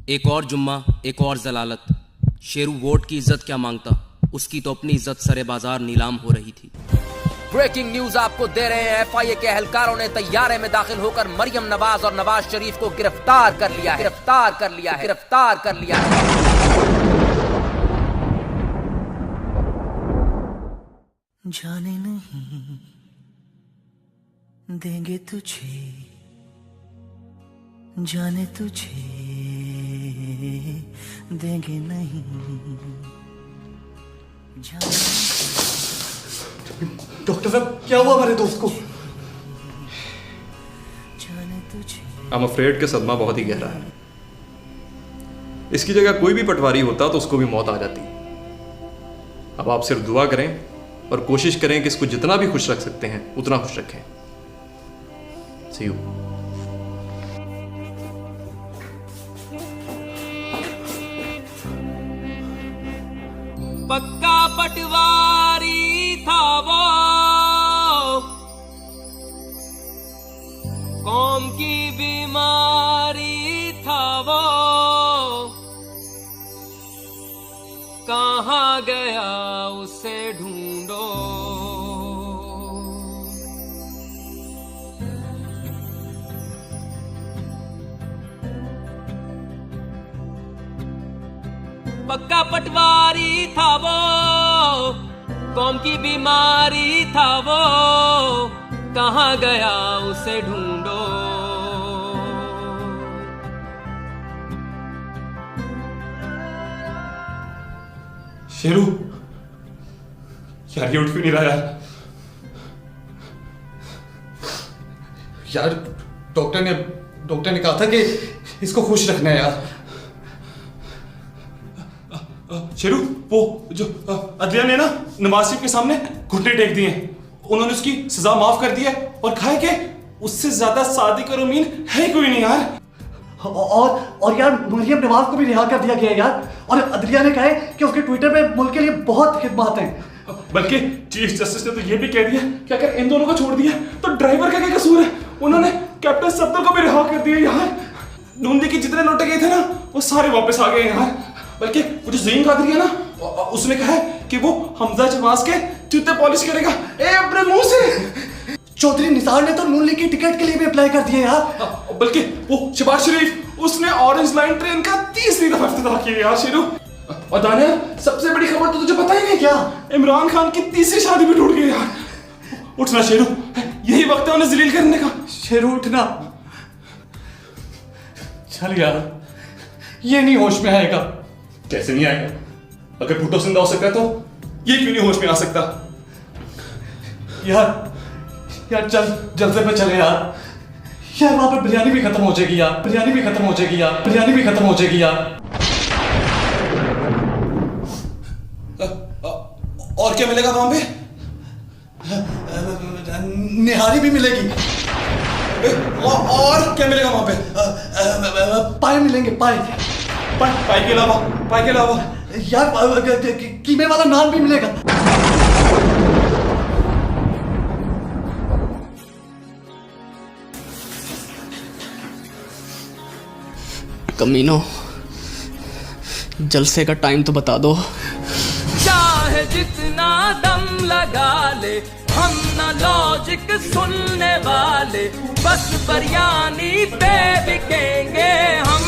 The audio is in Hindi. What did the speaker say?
एक और जुम्मा, एक और जलालत। शेरू वोट की इज्जत क्या मांगता, उसकी तो अपनी इज्जत सरे बाजार नीलाम हो रही थी। ब्रेकिंग न्यूज आपको दे रहे हैं। एफआईए के एहलकारों ने तैयारे में दाखिल होकर मरियम नवाज और नवाज शरीफ को गिरफ्तार कर लिया है। जाने नहीं देंगे तुझे, जाने तुझे देंगे नहीं, डॉक्टर साहब क्या हुआ हमारे दोस्त को? जाने तुझे। I'm afraid कि सदमा बहुत ही गहरा है। इसकी जगह कोई भी पटवारी होता तो उसको भी मौत आ जाती। अब आप सिर्फ दुआ करें और कोशिश करें कि इसको जितना भी खुश रख सकते हैं उतना खुश रखें। See you. पक्का पटवारी था वो, कौम की बीमारी था वो, कहाँ गया उसे ढूंढो। पक्का पटवारी था वो, कौम की बीमारी था वो, कहाँ गया उसे ढूंढो। शेरू यार, ये उठ क्यों नहीं रहा यार डॉक्टर ने कहा था कि इसको खुश रखना है यार। शेरू, वो जो अदलिया ने ना नवाज शरीफ के सामने घुटने टेक दिए, उन्होंने उसकी सजा माफ कर दी है और कहा है कि उससे ज्यादा सादिक और अमीन है कोई नहीं यार। और यार मरियम नवाज को भी रिहा कर दिया गया यार। और अदलिया ने कहा है कि उसके ट्विटर पे मुल्क के लिए बहुत खिदमत हैं। बल्कि चीफ जस्टिस ने तो ये भी कह दिया कि अगर इन दोनों को छोड़ दिया तो ड्राइवर का क्या कसूर है। उन्होंने कैप्टन सफदर को भी रिहा कर दिया यार। नून लीग के जितने लौटे गए थे ना वो सारे वापस आ गए यार। बल्कि वो जो ज़हीन कादरी है ना, उसने कहा है कि वो हमजा जवाज के जूते पॉलिश करेगा। ए अपने मुंह से। चौधरी निसार ने तो नून लीग की टिकट के लिए भी अप्लाई कर दिया यार। बल्कि वो शहबाज शरीफ, उसने ऑरेंज लाइन ट्रेन का 30वीं दफा इफ्तिताह किया यार। शेरू, और दानिया, सबसे बड़ी खबर तो तुझे पता ही नहीं क्या? इमरान खान की तीसरी शादी भी टूट गई यार। उठना शेरू, यही वक्त है उन्हें जलील करने का। शेरू उठना। चल यार, ये नहीं होश में आएगा। कैसे नहीं आएगा? अगर भुट्टो जिंदा हो सकता है तो ये क्यों नहीं होश में आ सकता? यार चल जल्दी पे चले यार। यार वहां पे बिरयानी भी खत्म हो जाएगी यार। और क्या मिलेगा वहां पे? निहारी भी मिलेगी। और क्या मिलेगा वहां पे? पाए मिलेंगे, पाए के अलावा यार कीमे वाला नान भी मिलेगा। कमीनो, जलसे का टाइम तो बता दो। चाहे जितना दम लगा ले, हम न लॉजिक सुनने वाले, बस बिरयानी पे बिकेंगे हम।